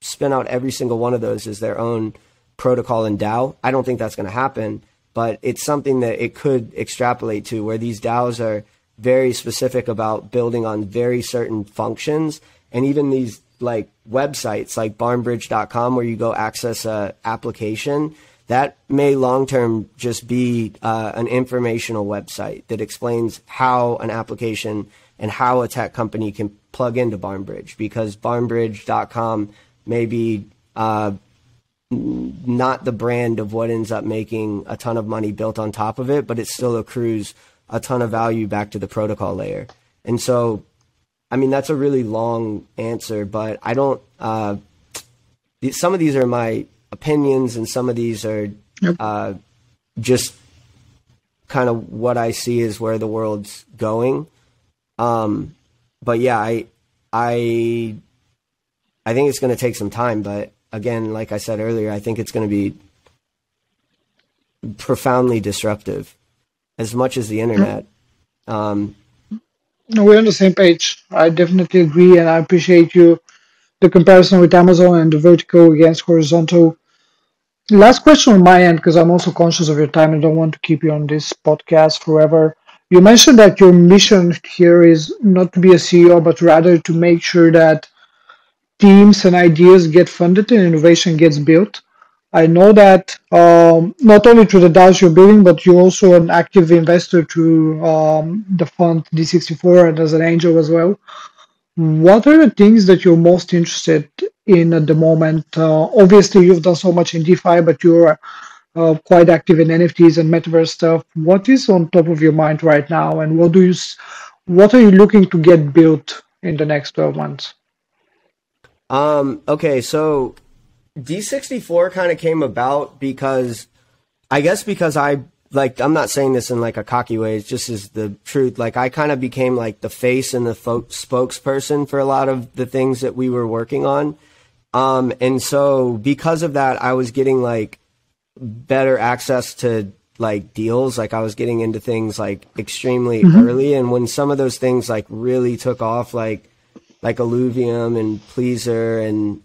spin out every single one of those as their own protocol and DAO. I don't think that's going to happen, but it's something that it could extrapolate to, where these DAOs are very specific about building on very certain functions. And even these like websites like barnbridge.com, where you go access a application, that may long term just be an informational website that explains how an application and how a tech company can plug into BarnBridge, because barnbridge.com may be not the brand of what ends up making a ton of money built on top of it, but it still accrues a ton of value back to the protocol layer. And so, I mean, that's a really long answer, but I don't, some of these are my opinions and some of these are just kind of what I see is where the world's going. But yeah, I think it's going to take some time, but again, like I said earlier, I think it's going to be profoundly disruptive as much as the internet. No, we're on the same page. I definitely agree, and I appreciate the comparison with Amazon and the vertical against horizontal. Last question on my end, because I'm also conscious of your time and don't want to keep you on this podcast forever. You mentioned that your mission here is not to be a CEO, but rather to make sure that teams and ideas get funded and innovation gets built. I know that not only through the DAOs you're building, but you're also an active investor through the fund D64 and as an angel as well. What are the things that you're most interested in at the moment? Obviously, you've done so much in DeFi, but you're quite active in NFTs and metaverse stuff. What is on top of your mind right now, and what are you looking to get built in the next 12 months? Okay, so D64 kind of came about because I I'm not saying this in like a cocky way, it's just is the truth. Like I kind of became like the face and the spokesperson for a lot of the things that we were working on. And so because of that, I was getting like better access to like deals. Like I was getting into things like extremely early. And when some of those things like really took off, like Alluvium and Pleaser and,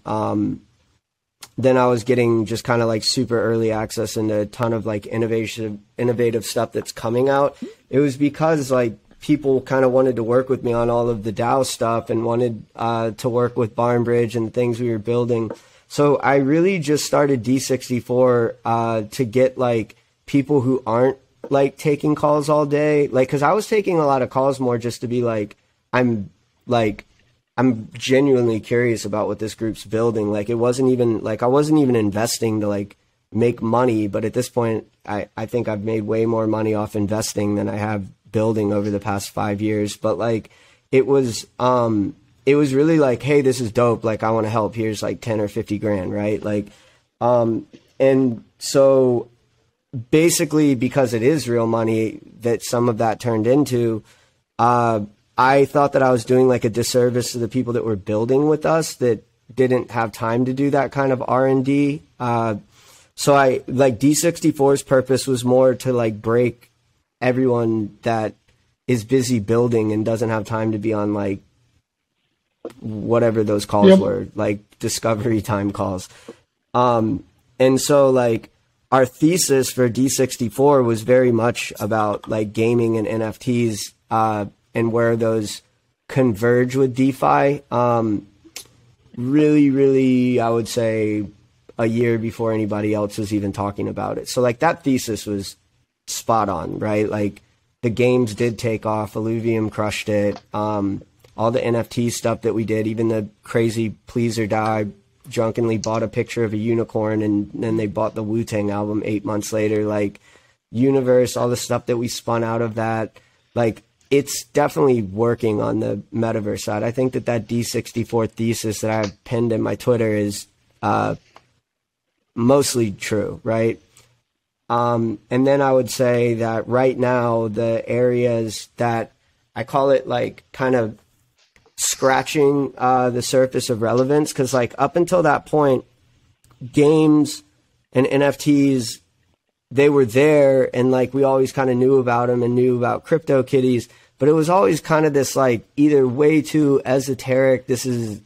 then I was getting just kind of like super early access into a ton of like innovative stuff that's coming out. It was because like people kind of wanted to work with me on all of the DAO stuff and wanted to work with BarnBridge and things we were building. So I really just started D64 to get like people who aren't like taking calls all day. Like, cause I was taking a lot of calls more just to be like, I'm genuinely curious about what this group's building. Like it wasn't even like I wasn't even investing to like make money, but at this point I think I've made way more money off investing than I have building over the past 5 years. But like it was really like, hey, this is dope, like I want to help, here's like 10 or 50 grand, right? Like and so basically because it is real money that some of that turned into I thought that I was doing like a disservice to the people that were building with us that didn't have time to do that kind of R&D. So I like D64's purpose was more to like break everyone that is busy building and doesn't have time to be on like whatever those calls were, like discovery time calls. And so like our thesis for D64 was very much about like gaming and NFTs, and where those converge with DeFi, really, I would say a year before anybody else was even talking about it. So like that thesis was spot on, right? Like the games did take off, Alluvium crushed it. All the NFT stuff that we did, even the crazy Pleaser DAO, I drunkenly bought a picture of a unicorn and then they bought the Wu-Tang album 8 months later. Like Universe, all the stuff that we spun out of that, like it's definitely working on the metaverse side. I think that D64 thesis that I have pinned in my Twitter is mostly true, right? And then I would say that right now, the areas that I call it like kind of scratching the surface of relevance, because like up until that point, games and NFTs, they were there and like we always kind of knew about them and knew about CryptoKitties. But it was always kind of this like either way too esoteric, this is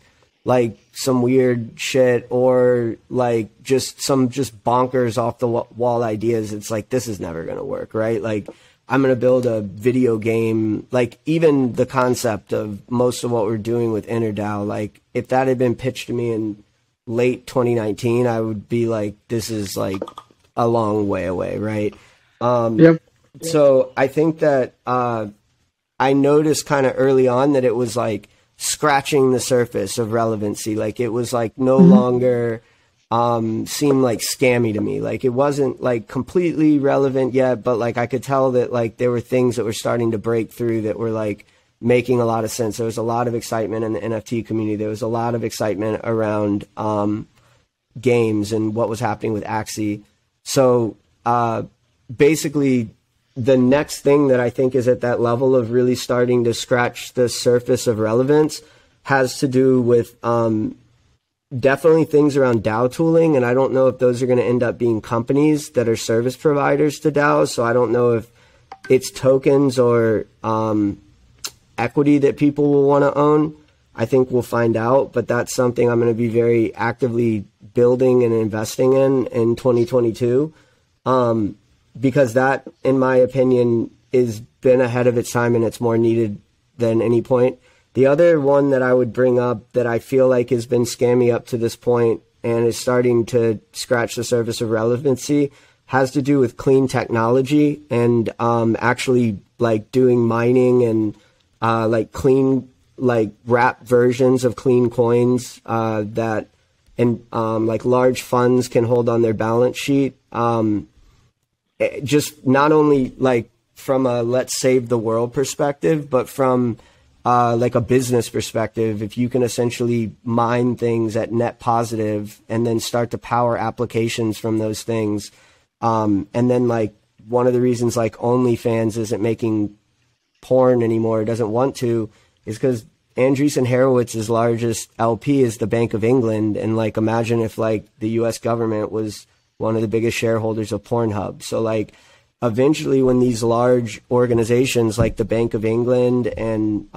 like some weird shit, or like just bonkers off the wall ideas. It's like, this is never going to work, right? Like I'm going to build a video game, like even the concept of most of what we're doing with InterDAO, like if that had been pitched to me in late 2019, I would be like, this is like a long way away, right? So I think that I noticed kind of early on that it was like scratching the surface of relevancy. Like it was like no longer seemed like scammy to me. Like it wasn't like completely relevant yet, but like I could tell that like there were things that were starting to break through that were like making a lot of sense. There was a lot of excitement in the NFT community. There was a lot of excitement around games and what was happening with Axie. So basically the next thing that I think is at that level of really starting to scratch the surface of relevance has to do with definitely things around DAO tooling. And I don't know if those are going to end up being companies that are service providers to DAOs. So I don't know if it's tokens or equity that people will want to own. I think we'll find out, but that's something I'm going to be very actively building and investing in 2022. Because that, in my opinion, is been ahead of its time and it's more needed than any point. The other one that I would bring up that I feel like has been scammy up to this point and is starting to scratch the surface of relevancy has to do with clean technology and actually like doing mining and like clean, like wrap versions of clean coins that and like large funds can hold on their balance sheet. Just not only like from a let's save the world perspective, but from like a business perspective, if you can essentially mine things at net positive and then start to power applications from those things. And then like one of the reasons like OnlyFans isn't making porn anymore, doesn't want to, is because Andreessen Horowitz's largest LP is the Bank of England. And like, imagine if like the US government was one of the biggest shareholders of Pornhub. So like eventually when these large organizations like the Bank of England and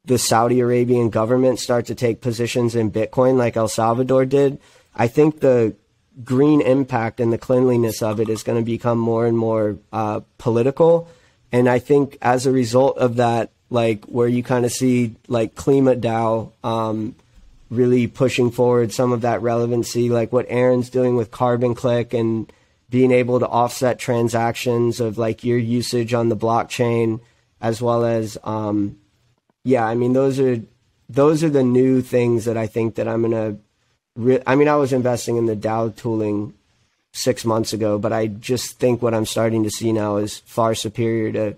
the Saudi Arabian government start to take positions in Bitcoin like El Salvador did, I think the green impact and the cleanliness of it is going to become more and more political. And I think as a result of that, like where you kind of see like Klima DAO really pushing forward some of that relevancy, like what Aaron's doing with Carbon Click and being able to offset transactions of like your usage on the blockchain, as well as, yeah, I mean, those are the new things that I think that I'm going to, I mean, I was investing in the DAO tooling 6 months ago, but I just think what I'm starting to see now is far superior to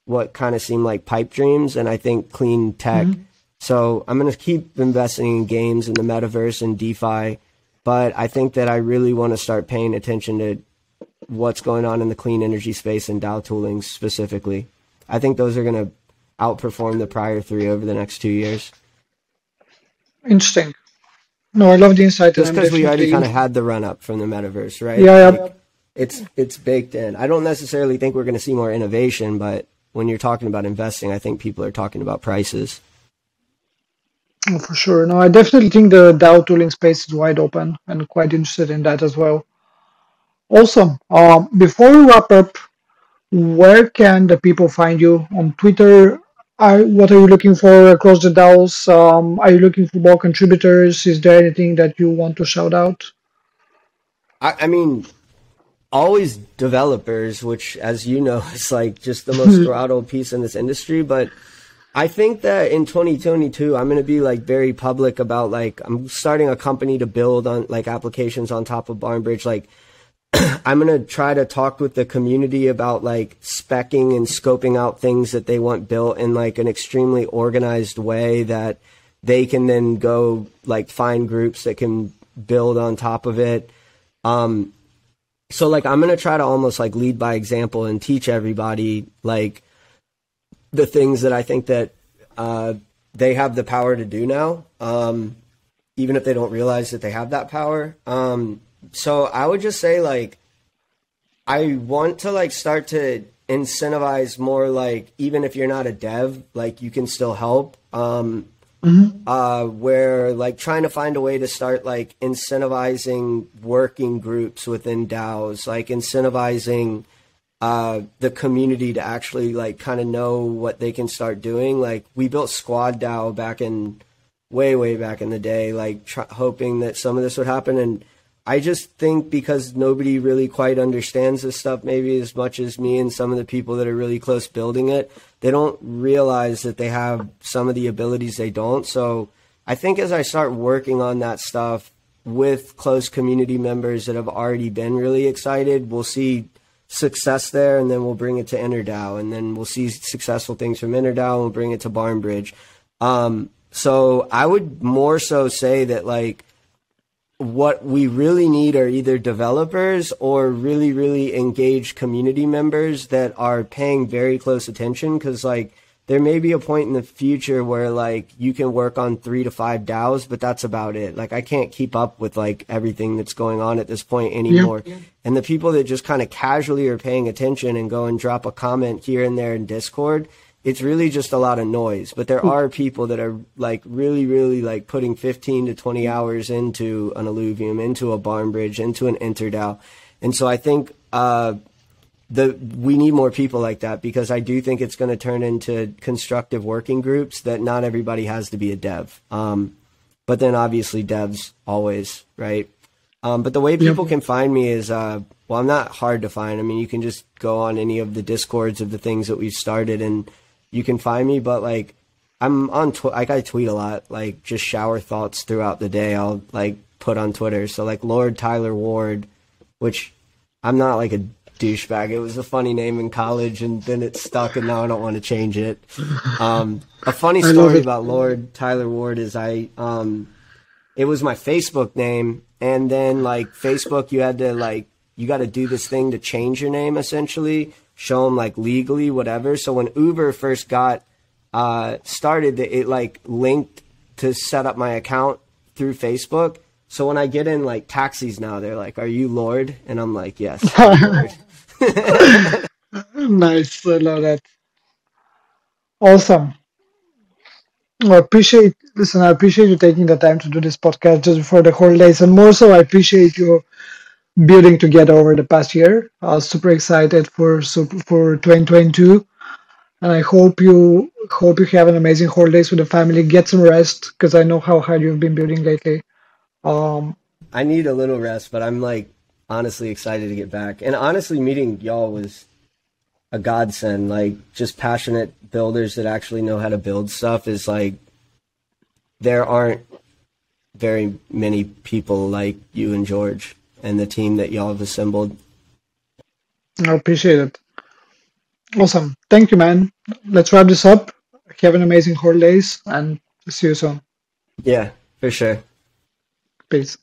what kind of seemed like pipe dreams. And I think clean tech. Mm-hmm. So I'm going to keep investing in games and the metaverse and DeFi, but I think that I really want to start paying attention to what's going on in the clean energy space and DAO tooling specifically. I think those are going to outperform the prior three over the next 2 years. Interesting. No, I love the insight. Just because we already kind of had the run up from the metaverse, right? Yeah, like, it's baked in. I don't necessarily think we're going to see more innovation, but when you're talking about investing, I think people are talking about prices. Oh, for sure. No, I definitely think the DAO tooling space is wide open and quite interested in that as well. Awesome. Before we wrap up, where can the people find you on Twitter? What are you looking for across the DAOs? Are you looking for more contributors? Is there anything that you want to shout out? I mean, always developers, which, as you know, is like just the most throttled piece in this industry. But I think that in 2022, I'm going to be like very public about like I'm starting a company to build on like applications on top of BarnBridge. Like I'm going to try to talk with the community about like speccing and scoping out things that they want built in like an extremely organized way that they can then go like find groups that can build on top of it. So like I'm going to try to almost like lead by example and teach everybody like the things that I think that they have the power to do now, even if they don't realize that they have that power. So I would just say like I want to like start to incentivize more like even if you're not a dev, like you can still help. Where like trying to find a way to start like incentivizing working groups within DAOs, like incentivizing the community to actually like kind of know what they can start doing. Like we built Squad DAO back in way back in the day, like hoping that some of this would happen. And I just think because nobody really quite understands this stuff, maybe as much as me and some of the people that are really close building it, they don't realize that they have some of the abilities they don't. So I think as I start working on that stuff with close community members that have already been really excited, we'll see success there, and then we'll bring it to InterDAO, and then we'll see successful things from InterDAO, and we'll bring it to BarnBridge. So I would more so say that like what we really need are either developers or really, really engaged community members that are paying very close attention, because like there may be a point in the future where like you can work on 3 to 5 DAOs, but that's about it. Like I can't keep up with like everything that's going on at this point anymore. Yeah. And the people that just kind of casually are paying attention and go and drop a comment here and there in Discord, it's really just a lot of noise. But there are people that are like really, really like putting 15 to 20 hours into an Alluvium, into a BarnBridge, into an InterDAO. And so I think we need more people like that, because I do think it's going to turn into constructive working groups that not everybody has to be a dev. But then obviously devs always, right? But the way people can find me is, well, I'm not hard to find. I mean, you can just go on any of the Discords of the things that we've started and you can find me. But like I'm on like I tweet a lot, like just shower thoughts throughout the day. I'll like put on Twitter. So like Lord Tyler Ward, which I'm not like a douchebag. It was a funny name in college and then it stuck and now I don't want to change it. A funny story about Lord Tyler Ward is it was my Facebook name, and then like Facebook, you got to do this thing to change your name, essentially show them like legally whatever. So when Uber first got started, it like linked to set up my account through Facebook. So when I get in like taxis now, they're like, "Are you Lord?" And I'm like, "Yes, I'm Lord." Nice, I love that. Awesome. I appreciate you taking the time to do this podcast just before the holidays, and more so, I appreciate you building together over the past year. I was super excited for 2022, and I hope you have an amazing holidays with the family. Get some rest, because I know how hard you've been building lately. Um, I need a little rest, but I'm like honestly excited to get back. And honestly, meeting y'all was a godsend. Like just passionate builders that actually know how to build stuff is like, there aren't very many people like you and George and the team that y'all have assembled. I appreciate it. Awesome. Thank you, man. Let's wrap this up. Have an amazing holidays and see you soon. Yeah, for sure. Peace.